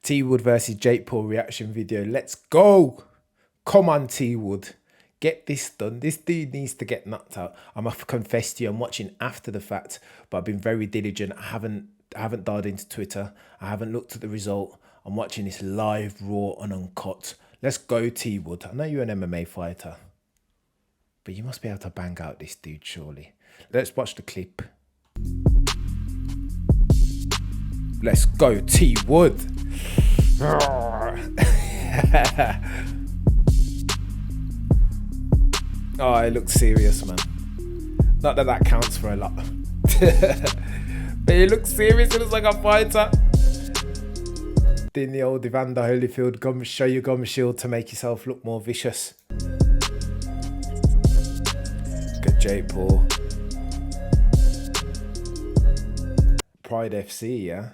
T Wood versus Jake Paul reaction video. Let's go. Come on, T Wood. Get this done. This dude needs to get knocked out. I must confess to you, I'm watching after the fact, but I've been very diligent. I haven't dialed into Twitter. I haven't looked at the result. I'm watching this live, raw and uncut. Let's go, T Wood. I know you're an MMA fighter, but you must be able to bang out this dude, surely. Let's watch the clip. Let's go, T Wood. Oh, it looks serious, man. Not that that counts for a lot. But it looks serious. It looks like a fighter. Doing the old Evander Holyfield gum, show your gum shield to make yourself look more vicious. Good Jake Paul. Pride FC, yeah?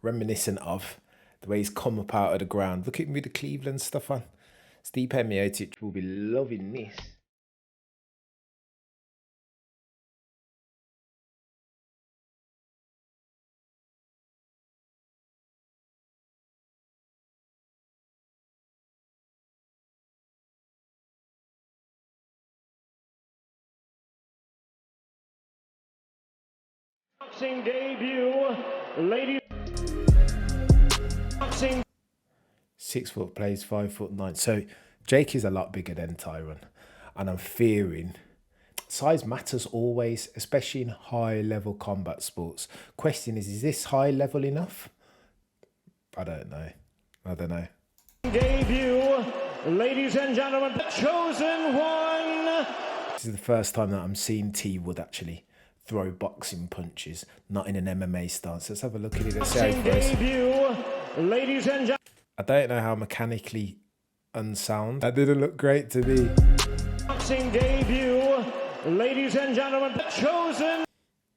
Reminiscent of the way he's come up out of the ground. Look at me with the Cleveland stuff on. Stipe Miocic will be loving this. Boxing debut, ladies. Boxing. 6 foot plays 5'9". So Jake is a lot bigger than Tyron, and I'm fearing size matters always, especially in high level combat sports. Question is this high level enough? I don't know. Debut, ladies and gentlemen, the chosen one. This is the first time that I'm seeing T Wood actually throw boxing punches, not in an MMA stance. Let's have a look at it. Let's see how it goes. Debut, ladies and gentlemen. I don't know how mechanically unsound. That didn't look great to me. Boxing debut, ladies and gentlemen, the chosen.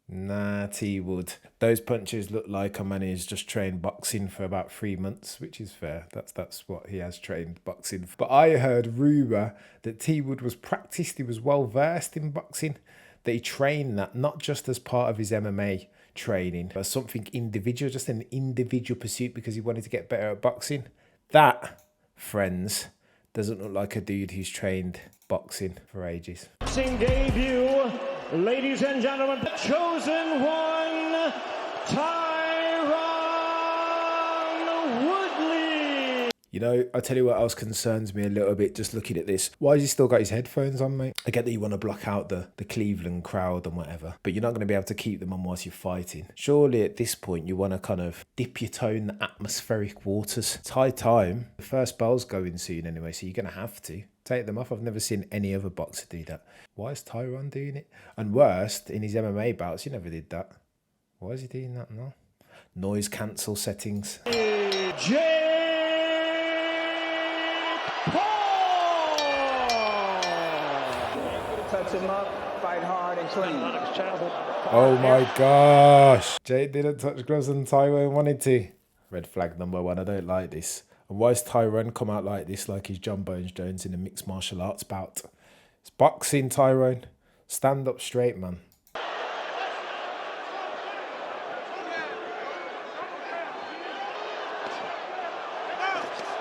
Nah, T Wood. Those punches look like a man who's just trained boxing for about 3 months, which is fair. That's what he has trained boxing for. But I heard rumour that T Wood was practiced, he was well versed in boxing, that he trained that not just as part of his MMA training, but something individual, just an individual pursuit because he wanted to get better at boxing. That, friends, doesn't look like a dude who's trained boxing for ages. Boxing debut, ladies and gentlemen, the chosen one, Tyron Woodley. You know, I tell you what else concerns me a little bit just looking at this. Why has he still got his headphones on, mate? I get that you want to block out the Cleveland crowd and whatever, but you're not going to be able to keep them on whilst you're fighting. Surely at this point you want to kind of dip your toe in the atmospheric waters. It's high time. The first bell's going soon anyway, so you're going to have to take them off. I've never seen any other boxer do that. Why is Tyron doing it? And worst, in his MMA bouts, he never did that. Why is he doing that now? Noise cancel settings. Touch him up, fight hard and clean. Oh my gosh. Jake didn't touch gloves and Tyron wanted to. Red flag number 1. I don't like this. And why has Tyron come out like this, like he's John Bones Jones in a mixed martial arts bout? It's boxing, Tyron. Stand up straight, man.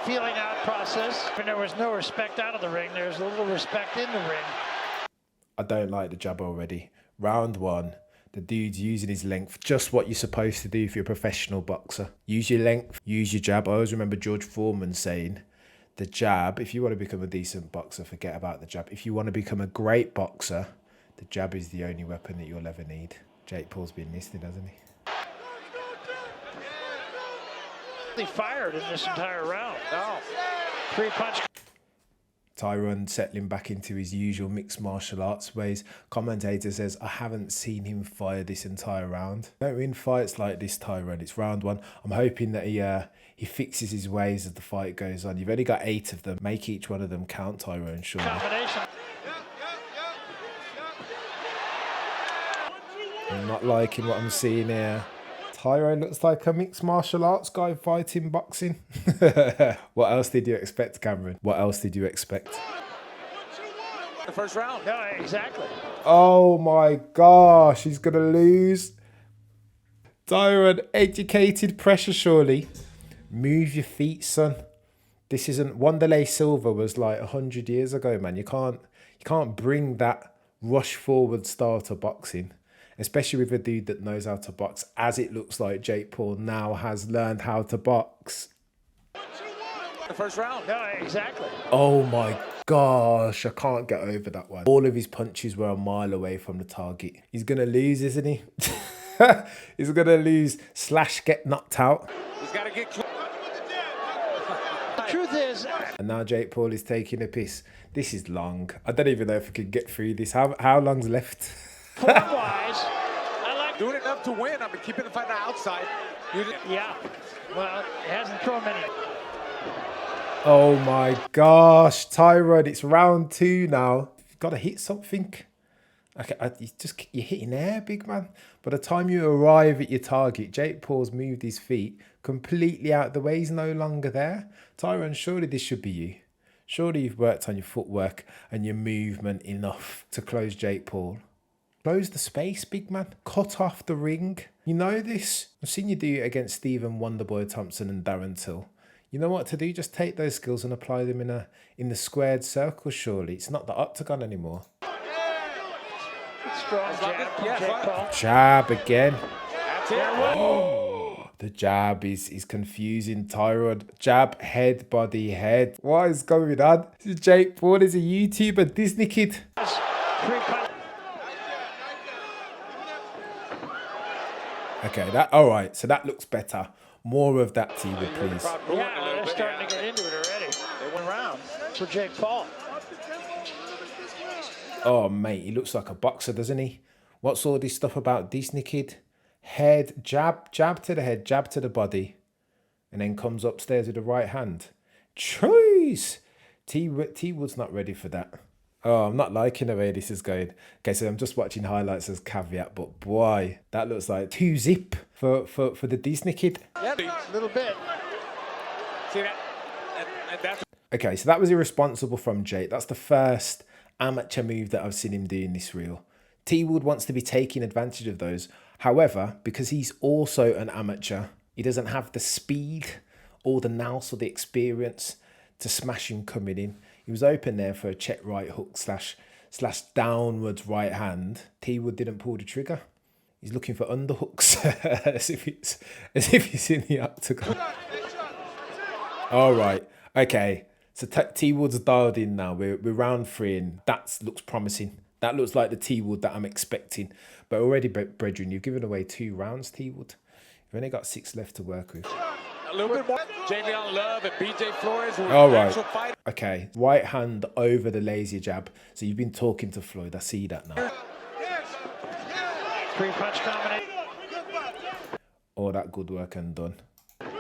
Feeling out process. And there was no respect out of the ring. There's a little respect in the ring. I don't like the jab already. Round 1, the dude's using his length, just what you're supposed to do if you're a professional boxer. Use your length, use your jab. I always remember George Foreman saying, the jab, if you want to become a decent boxer, forget about the jab. If you want to become a great boxer, the jab is the only weapon that you'll ever need. Jake Paul's been listed, hasn't he? He fired in this entire round. Oh. 3-punch. Tyron settling back into his usual mixed martial arts ways. Commentator says, I haven't seen him fire this entire round. Don't win fights like this, Tyron. It's round 1. I'm hoping that he fixes his ways as the fight goes on. You've only got 8 of them. Make each one of them count, Tyron, surely. Combination. I'm not liking what I'm seeing here. Tyron looks like a mixed martial arts guy fighting boxing. What else did you expect, Cameron? What else did you expect? The first round. No, exactly. Oh my gosh, he's going to lose. Tyron, educated pressure surely. Move your feet, son. This isn't... Wanderlei Silva was like 100 years ago, man. You can't bring that rush forward style to boxing, especially with a dude that knows how to box, as it looks like Jake Paul now has learned how to box. The first round. No, exactly. Oh my gosh, I can't get over that one. All of his punches were a mile away from the target. He's gonna lose, isn't he? He's gonna lose / get knocked out. He's got to get close. The truth is, And now Jake Paul is taking a piss. This is long. I don't even know if I can get through this. How long's left? form-wise, I like. Doing enough to win. I mean, keeping the fight outside. Yeah. Well, it hasn't thrown many. Oh my gosh, Tyron, it's round 2 now. You've got to hit something. Okay, you're hitting air, big man. By the time you arrive at your target, Jake Paul's moved his feet completely out the way. He's no longer there. Tyron, surely this should be you. Surely you've worked on your footwork and your movement enough to close Jake Paul. Close the space, big man. Cut off the ring. You know this. I've seen you do it against Stephen Wonderboy Thompson and Darren Till. You know what to do? Just take those skills and apply them in the squared circle, surely. It's not the octagon anymore. Strong jab from Jake Paul. Jab again. That's it. Oh, the jab is confusing Tyron. Jab, head, body, head. What is going on? This is Jake Paul is a YouTuber, Disney kid. 3 punches. Okay, all right. So that looks better. More of that, T-Wood, please. Yeah, they're starting to get into it already. They went round for Jake Paul. Oh, mate, he looks like a boxer, doesn't he? What's all this stuff about Disney kid? Head, jab to the head, jab to the body. And then comes upstairs with the right hand. Choice! T-Wood's not ready for that. Oh, I'm not liking the way this is going. Okay, so I'm just watching highlights as caveat, but boy, that looks like 2-zip for the Disney kid. Yeah, A little bit. see that? And that's Okay, so that was irresponsible from Jake. That's the first amateur move that I've seen him do in this reel. T-Wood wants to be taking advantage of those. However, because he's also an amateur, he doesn't have the speed or the nous or the experience to smash him coming in. He was open there for a check right hook slash downwards right hand. T-Wood didn't pull the trigger. He's looking for underhooks as if he's in the octagon. All right, okay. So T-Wood's dialed in now. We're round 3 and that looks promising. That looks like the T-Wood that I'm expecting. But already, brethren, you've given away 2 rounds, T-Wood. You've only got 6 left to work with. a little bit more. Jamie on Love and BJ Flores. Who All are right. actual fighters. Okay. Right hand over the lazy jab. So you've been talking to Floyd. I see that now. 3-punch combination. All that good work and done. Good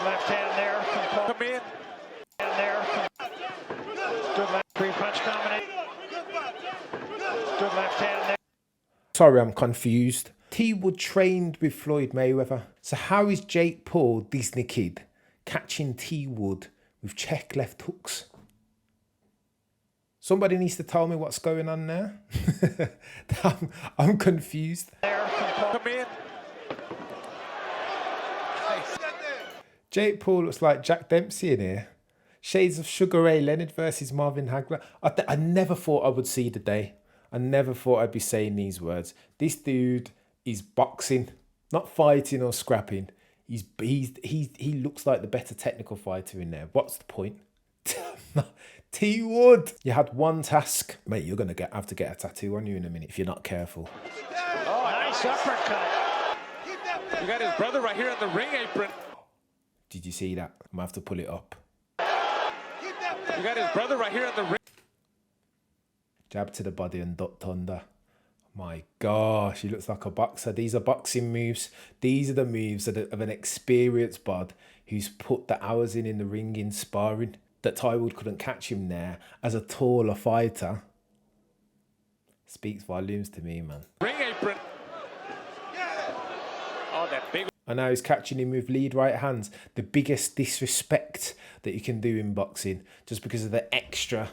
left hand there from Paul. Come in. And there from good left 3-punch combination. Good left hand there. Sorry, I'm confused. T-Wood trained with Floyd Mayweather. So how is Jake Paul, Disney kid, catching T-Wood with check left hooks? Somebody needs to tell me what's going on there. I'm confused. There from Paul. Come in. Jake Paul looks like Jack Dempsey in here. Shades of Sugar Ray Leonard versus Marvin Hagler. I never thought I would see the day. I never thought I'd be saying these words. This dude is boxing, not fighting or scrapping. He looks like the better technical fighter in there. What's the point? T-Wood, you had one task. Mate, you're going to have to get a tattoo on you in a minute if you're not careful. Oh, nice uppercut. You got his brother right here on the ring apron. Did you see that? I'm going to have to pull it up. You got his brother right here on the ring. Jab to the body and ducked under. My gosh, he looks like a boxer. These are boxing moves. These are the moves of an experienced bod who's put the hours in the ring in sparring. That Tywood couldn't catch him there as a taller fighter speaks volumes to me, man. Ring apron. Oh, that big. And now he's catching him with lead right hands. The biggest disrespect that you can do in boxing, just because of the extra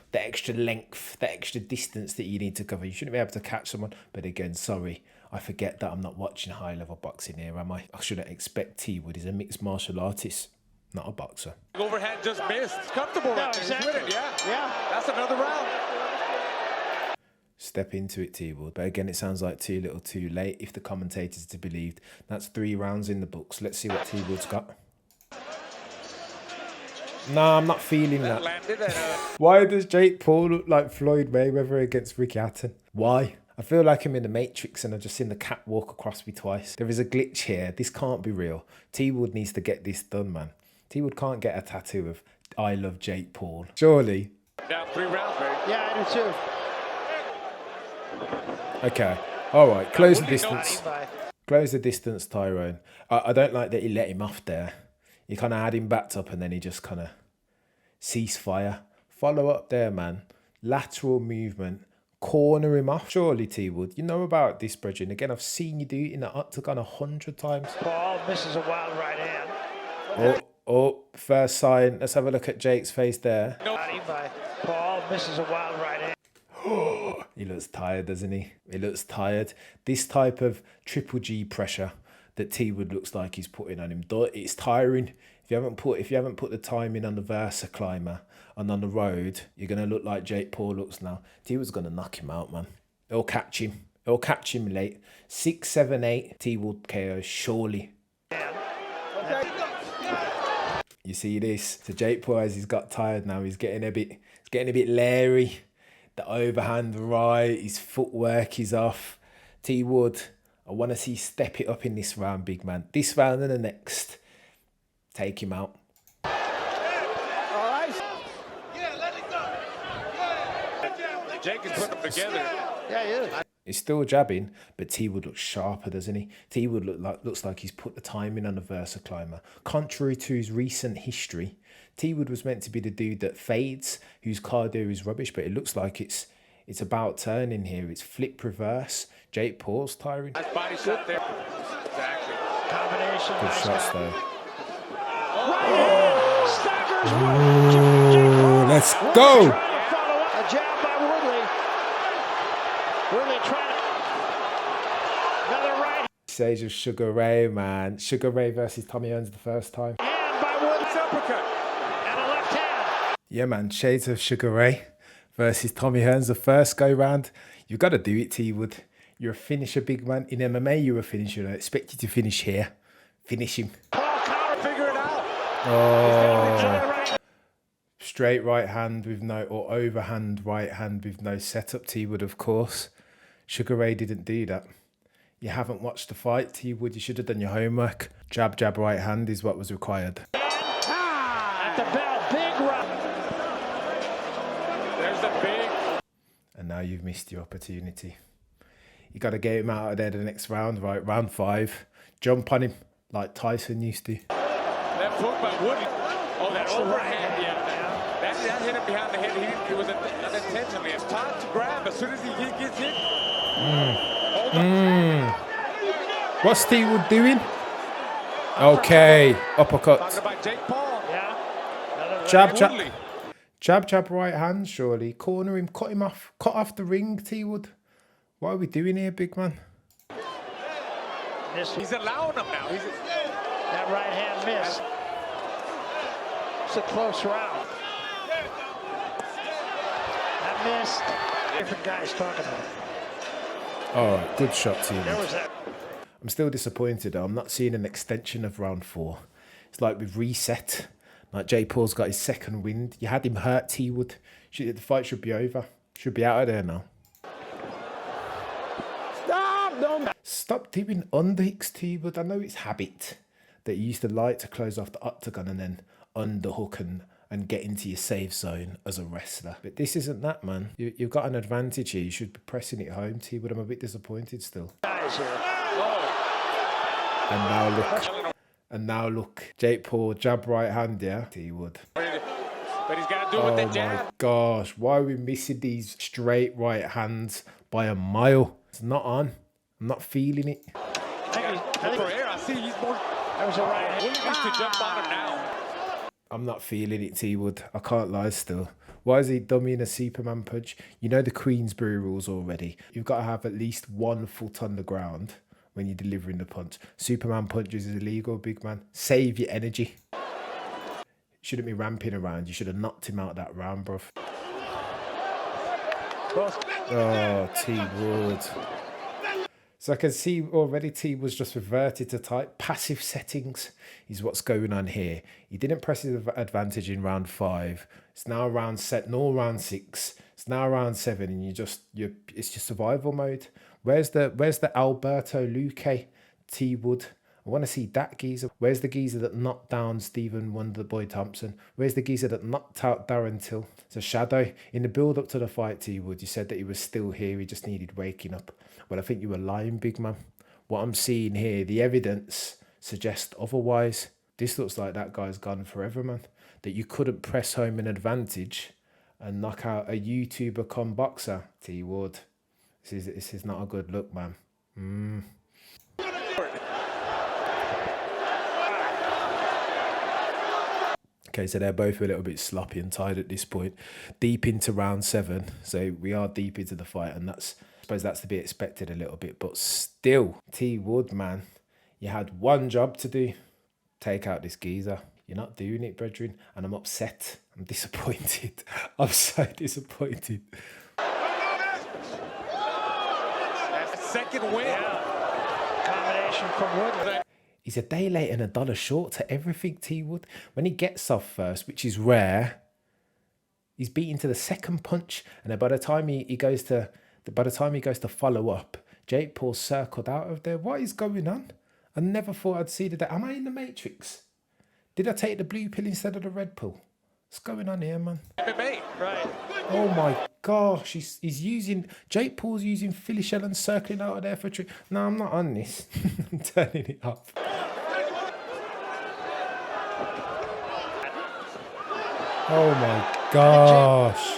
length, the extra distance that you need to cover. You shouldn't be able to catch someone. But again, sorry, I forget that I'm not watching high-level boxing here, am I? I shouldn't expect T-Wood. He's a mixed martial artist. Not a boxer. Overhand just missed. Comfortable right there. exactly. He's winning, yeah. Yeah. That's another round. Step into it, T-Wood. But again, it sounds like too little too late if the commentators are to be believed. That's 3 rounds in the books. Let's see what T-Wood's got. Nah, I'm not feeling that. Landed Why does Jake Paul look like Floyd Mayweather against Ricky Hatton? Why? I feel like I'm in the Matrix and I've just seen the cat walk across me twice. There is a glitch here. This can't be real. T-Wood needs to get this done, man. T-Wood can't get a tattoo of I love Jake Paul. Surely. down 3 rounds, baby. Yeah, I do too. Okay. All right. Close the Woodley distance. Bye. Close the distance, Tyron. I don't like that he let him off there. He kind of had him backed up and then he just kind of ceased fire. Follow up there, man. Lateral movement. Corner him off. Surely, T-Wood. You know about this, Bridget. Again, I've seen you do it in the octagon 100 times. Paul misses a wild right hand. Oh, first sign. Let's have a look at Jake's face there. Body by Paul misses a wild right hand. He looks tired, doesn't he? He looks tired. This type of triple G pressure that T-Wood looks like he's putting on him, it's tiring. If you haven't put the time in on the Versa climber and on the road, you're gonna look like Jake Paul looks now. T-Wood's gonna knock him out, man. It'll catch him. It'll catch him late. 6, 7, 8. T-Wood KO surely. You see this? So Jake Paul, as he's got tired now, he's getting a bit leery. The overhand right, his footwork is off. T-Wood, I want to see step it up in this round, big man. This round and the next, take him out. All right. Jake can put them together. Yeah, he is. He's still jabbing, but T-Wood looks sharper, doesn't he? T-Wood looks like he's put the time in on the Versa climber. Contrary to his recent history, T-Wood was meant to be the dude that fades, whose cardio is rubbish, but it looks like it's about turning here. It's flip reverse. Jake Paul's Tyron. Nice body shot there. Exactly. Combination. Good shots though. Staggers Ooh, let's go. A jab by Woodley. Woodley trying to... Another right Sage of Sugar Ray, man. Sugar Ray versus Tommy Hearns the first time. hand by Woodley. Uppercut. And a left hand. Yeah, man. Shades of Sugar Ray versus Tommy Hearns the first go round. You got to do it, T-Wood. You're a finisher, big man. In MMA, you're a finisher. I expect you to finish here. Finish him. Paul counter. Figure it out. Oh. Straight right hand with no, or overhand right hand with no setup, T-Wood, of course. Sugar Ray didn't do that. You haven't watched the fight, T-Wood. You should have done your homework. Jab, jab, right hand is what was required. At the bell. Big run. There's the big. And now you've missed your opportunity. You got to get him out of there the next round, right? Round 5. Jump on him like Tyson used to. Left hook by Woodley. Oh, that overhand, yeah. That hit him behind the head. It was unintentionally. It's time to grab as soon as he gets hit. What's T-Wood doing? Okay, uppercut. Talking about Jake Paul. Yeah. Another Jab, right. jab. Woodley. Jab, jab, right hand, surely. Corner him, cut him off. Cut off the ring, T-Wood. What are we doing here, big man? He's allowing them now. That right hand miss. It's a close round. That missed. Different guys talking about it. All right, good shot, There T-Wood. was that. I'm still disappointed. I'm not seeing an extension of round 4. It's like we've reset. Like Jake Paul's got his second wind. You had him hurt, T-Wood. The fight should be over. Should be out of there now. Stop doing underhooks, T-Wood. I know it's habit that you used to like to close off the octagon and then underhook and get into your safe zone as a wrestler. But this isn't that, man. You've got an advantage here. You should be pressing it home, T-Wood. I'm a bit disappointed still. Guys here. And now look. Jake Paul, jab right hand, yeah? T-Wood. But he's got to do it with Oh the jab. my gosh, why are we missing these straight right hands by a mile? It's not on. I'm not feeling it. I see he's more. That was a right hand. Woodley needs to jump on him now. I'm not feeling it, T-Wood. I can't lie still. Why is he dummying a Superman punch? You know the Queensbury rules already. You've got to have at least 1 foot on the ground when you're delivering the punch. Superman punches is illegal, big man. Save your energy. shouldn't be ramping around. You should have knocked him out that round, bruv. Oh, T Wood. So I can see already T was just reverted to type passive settings is what's going on here. He didn't press his advantage in round 5. It's now round 6. It's now round 7, and it's just survival mode. Where's the Alberto Luque T Wood? I want to see that geezer. Where's the geezer that knocked down Stephen Wonderboy Thompson? Where's the geezer that knocked out Darren Till? It's a shadow. In the build up to the fight, T Wood, you said that he was still here. He just needed waking up. Well, I think you were lying, big man. What I'm seeing here, the evidence suggests otherwise. This looks like that guy's gone forever, man. That you couldn't press home an advantage and knock out a YouTuber con boxer, T Wood. This is not a good look, man. Okay, so they're both a little bit sloppy and tired at this point. Deep into round 7, so we are deep into the fight, and I suppose that's to be expected a little bit. But still, T Wood, man, you had one job to do: take out this geezer. You're not doing it, brethren, and I'm upset. I'm disappointed. I'm so disappointed. Second win. Yeah. Combination from Woodley. He's a day late and $1 short to everything, T Wood. When he gets off first, which is rare, he's beaten to the second punch, and then by the time he goes to follow up, Jake Paul circled out of there. What is going on? I never thought I'd see that. Am I in the Matrix? Did I take the blue pill instead of the red pill? What's going on here, man? MMA. Right. Oh my gosh, he's using, Jake Paul's using Philly Shell and circling out of there for a trick. No, I'm not on this. I'm turning it off. Oh my gosh.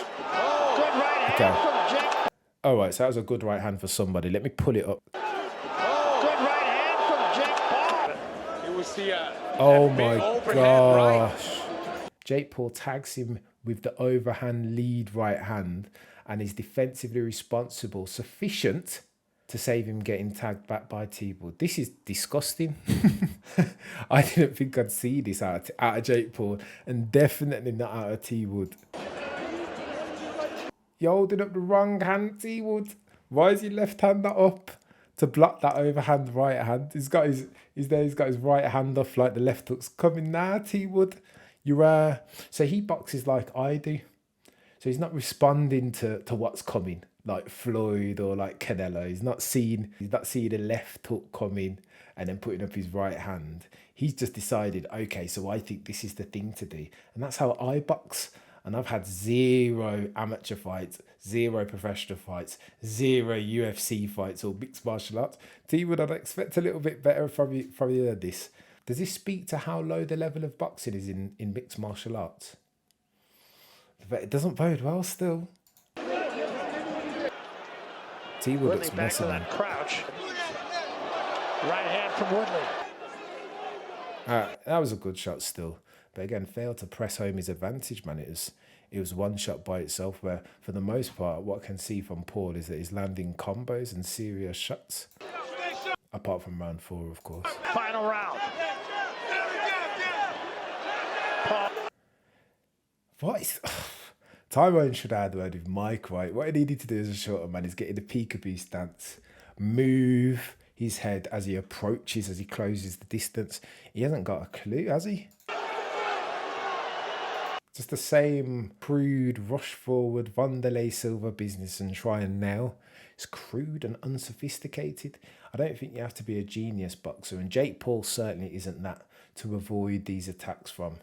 Good right hand from Jake. All right, so that was a good right hand for somebody. Let me pull it up. Good right hand from Jake Paul. It was the Oh that my big overhand right. gosh. Jake Paul tags him with the overhand lead right hand and is defensively responsible, sufficient to save him getting tagged back by T Wood. This is disgusting. I didn't think I'd see this out of Jake Paul, and definitely not out of T Wood. You're holding up the wrong hand, T Wood. Why is your left hand not up to block that overhand right hand? He's got his right hand off like the left hook's coming now, T Wood. So he boxes like I do. So he's not responding to what's coming, like Floyd or like Canelo. He's not seeing the left hook coming and then putting up his right hand. He's just decided, okay, so I think this is the thing to do. And that's how I box. And I've had 0 amateur fights, 0 professional fights, 0 UFC fights or mixed martial arts. T Wood, I'd expect a little bit better from you than this. Does this speak to how low the level of boxing is in mixed martial arts? But it doesn't bode well still. T Wood looks messy, man. Crouch. Right hand from Woodley. That was a good shot still. But again, failed to press home his advantage, man. It was one shot by itself where, for the most part, what I can see from Paul is that he's landing combos and serious shots. Apart from round 4, of course. Final round. What is... Tyron should have had the word with Mike, right? What he needed to do as a shorter man is get in the peekaboo stance, move his head as he approaches, as he closes the distance. He hasn't got a clue, has he? Just the same crude, rush forward, Wanderlei Silva business and try and nail. It's crude and unsophisticated. I don't think you have to be a genius boxer, and Jake Paul certainly isn't that, to avoid these attacks from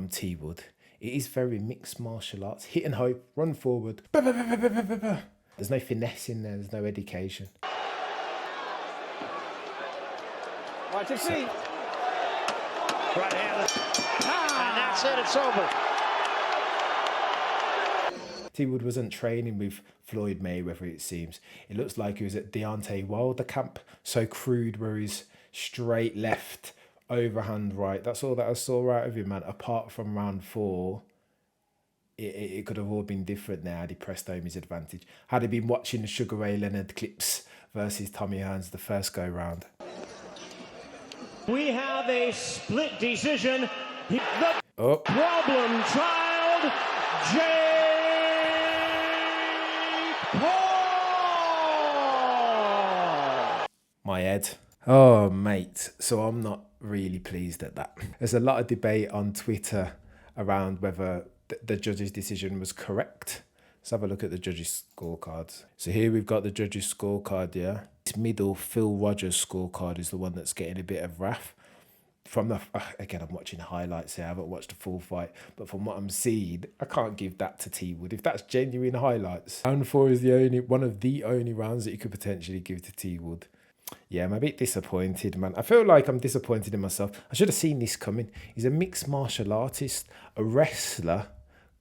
T Wood. It is very mixed martial arts. Hit and hope, run forward. There's no finesse in there, there's no education. Watch your feet. Right hand. And that's it, it's over. T Wood wasn't training with Floyd Mayweather, it seems. It looks like he was at Deontay Wilder camp. So crude, where he's straight left, overhand right. That's all that I saw out of him, man. Apart from round 4, it could have all been different there had he pressed home his advantage. Had he been watching the Sugar Ray Leonard clips versus Tommy Hearns the first go round. We have a split decision. Oh, Problem child, Jake Paul. my head. Oh, mate. So I'm not really pleased at that. There's a lot of debate on Twitter around whether the judge's decision was correct. Let's have a look at the judge's scorecards. So here we've got the judge's scorecard, yeah. This middle Phil Rogers scorecard is the one that's getting a bit of wrath. From the again, I'm watching highlights here. I haven't watched the full fight, but from what I'm seeing, I can't give that to T Wood. If that's genuine highlights, round 4 is one of the only rounds that you could potentially give to T Wood. Yeah, I'm a bit disappointed, man. I feel like I'm disappointed in myself. I should have seen this coming. He's a mixed martial artist, a wrestler,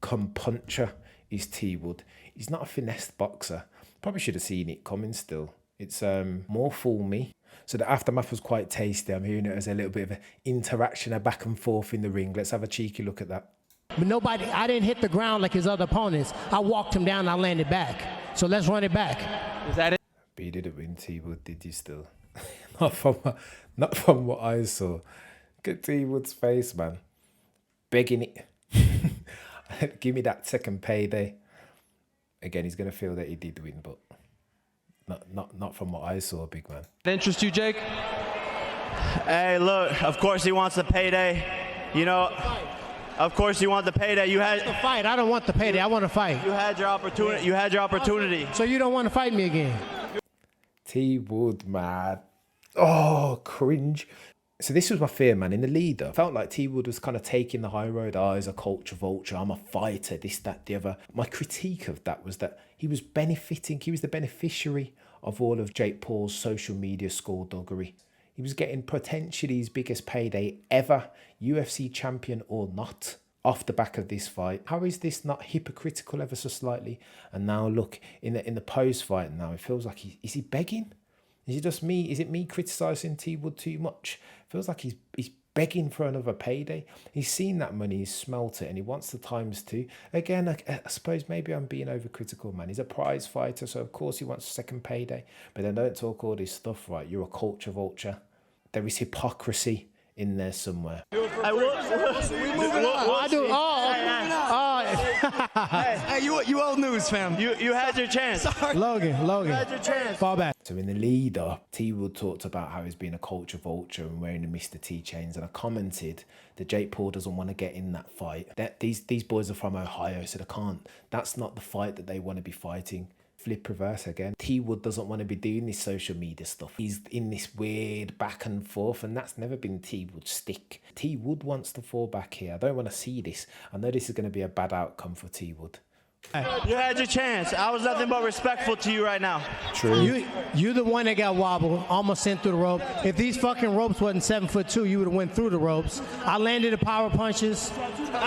come puncher is T Wood. He's not a finesse boxer. Probably should have seen it coming still. It's more fool me. So the aftermath was quite tasty. I'm hearing it as a little bit of an interaction, a back and forth in the ring. Let's have a cheeky look at that. But I didn't hit the ground like his other opponents. I walked him down and I landed back. So let's run it back. Is that it? But you didn't win, T-Wood, did you still? not from what I saw. Look at T-Wood's face, man. Begging it. Give me that second payday. Again, he's going to feel that he did win, but not from what I saw, big man. Interest you, Jake? Hey, look, of course he wants the payday. You know, of course you want the payday. You had The fight. I don't want the payday. I want to fight. you had your opportunity. You had your opportunity. So you don't want to fight me again? T-Wood, man. Oh, cringe. So this was my fear, man. In the leader, I felt like T-Wood was kind of taking the high road. Oh, he's a culture vulture. I'm a fighter, this, that, the other. My critique of that was that he was benefiting. He was the beneficiary of all of Jake Paul's social media skullduggery. He was getting potentially his biggest payday ever, UFC champion or not, off the back of this fight. How is this not hypocritical ever so slightly? And now look, in the post-fight now, it feels like is he begging? Is it just me? Is it me criticising T-Wood too much? Feels like he's begging for another payday. He's seen that money, he's smelt it, and he wants the times two. Again, I suppose maybe I'm being overcritical, man. He's a prize fighter, so of course he wants a second payday. But then don't talk all this stuff, right? You're a culture vulture. There is hypocrisy in there somewhere. Hey, you old news, fam. You had your chance. Logan. You had your chance. Fall back. So in the leader, T-Wood talked about how he's been a culture vulture and wearing the Mr. T chains, and I commented that Jake Paul doesn't want to get in that fight. That these boys are from Ohio, so they can't. That's not the fight that they want to be fighting. Flip reverse again. T-Wood doesn't want to be doing this social media stuff. He's in this weird back and forth, and that's never been T-Wood's stick. T-Wood wants to fall back here. I don't want to see this. I know this is going to be a bad outcome for T-Wood. You had your chance. I was nothing but respectful to you right now. True. You the one that got wobbled, almost sent through the rope. If these fucking ropes wasn't 7'2", you would have went through the ropes. I landed the power punches.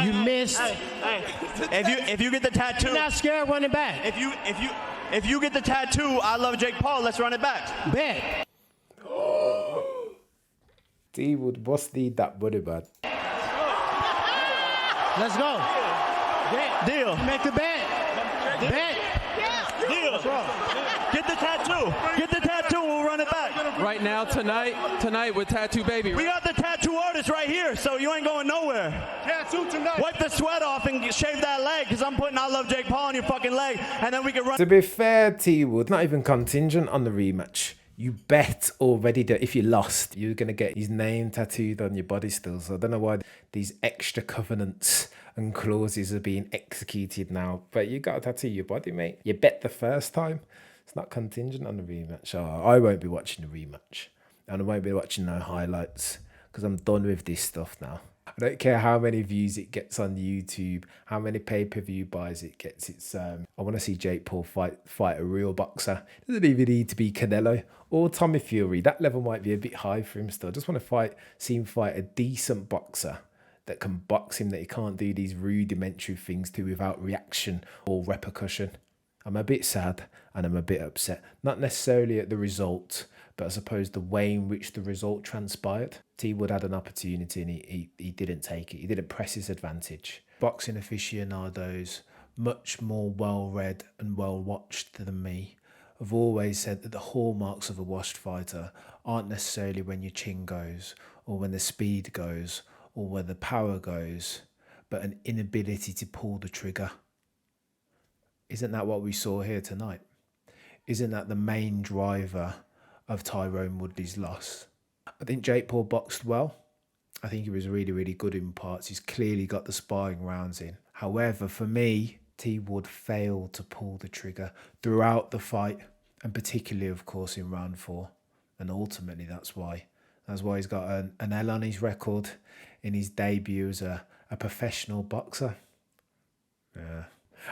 You missed. Hey. If you get the tattoo, You're not scared running back. if you get the tattoo, I love Jake Paul. Let's run it back. Bet. T-Wood must need that money, man. Let's go. Bet. Deal. Make the bet. Bet. Deal. Get the tattoo. Get the tattoo. We'll run it back. Right now, tonight with Tattoo Baby. We got the tattoo artist right here, so you ain't going nowhere. Tattoo tonight. Wipe the sweat off and shave that leg, because I'm putting I love Jake Paul on your fucking leg, and then we can run. To be fair, T-Wood, not even contingent on the rematch. You bet already that if you lost, you're going to get his name tattooed on your body still. So I don't know why these extra covenants and clauses are being executed now. But you got to tattoo your body, mate. You bet the first time. It's not contingent on the rematch. Oh, I won't be watching the rematch. And I won't be watching no highlights because I'm done with this stuff now. I don't care how many views it gets on YouTube, how many pay-per-view buys it gets. It's I want to see Jake Paul fight a real boxer. It doesn't even need to be Canelo or Tommy Fury. That level might be a bit high for him still. I just want to see him fight a decent boxer that can box him, that he can't do these rudimentary things to without reaction or repercussion. I'm a bit sad and I'm a bit upset. Not necessarily at the result, but I suppose the way in which the result transpired. T-Wood had an opportunity and he didn't take it. He didn't press his advantage. Boxing aficionados, much more well-read and well-watched than me, have always said that the hallmarks of a washed fighter aren't necessarily when your chin goes or when the speed goes or when the power goes, but an inability to pull the trigger. Isn't that what we saw here tonight? Isn't that the main driver of Tyron Woodley's loss? I think Jake Paul boxed well. I think he was really, really good in parts. He's clearly got the sparring rounds in. However, for me, T Wood failed to pull the trigger throughout the fight, and particularly, of course, in round 4. And ultimately, that's why he's got an L on his record in his debut as a professional boxer. Yeah.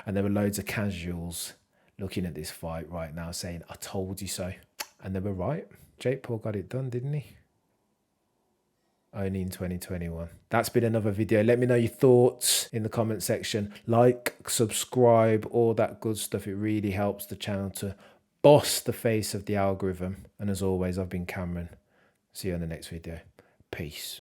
And there were loads of casuals looking at this fight right now saying, I told you so. And they were right. Jake Paul got it done, didn't he? Only in 2021. That's been another video. Let me know your thoughts in the comment section. Like, subscribe, all that good stuff. It really helps the channel to boss the face of the algorithm. And as always, I've been Cameron. See you in the next video. Peace.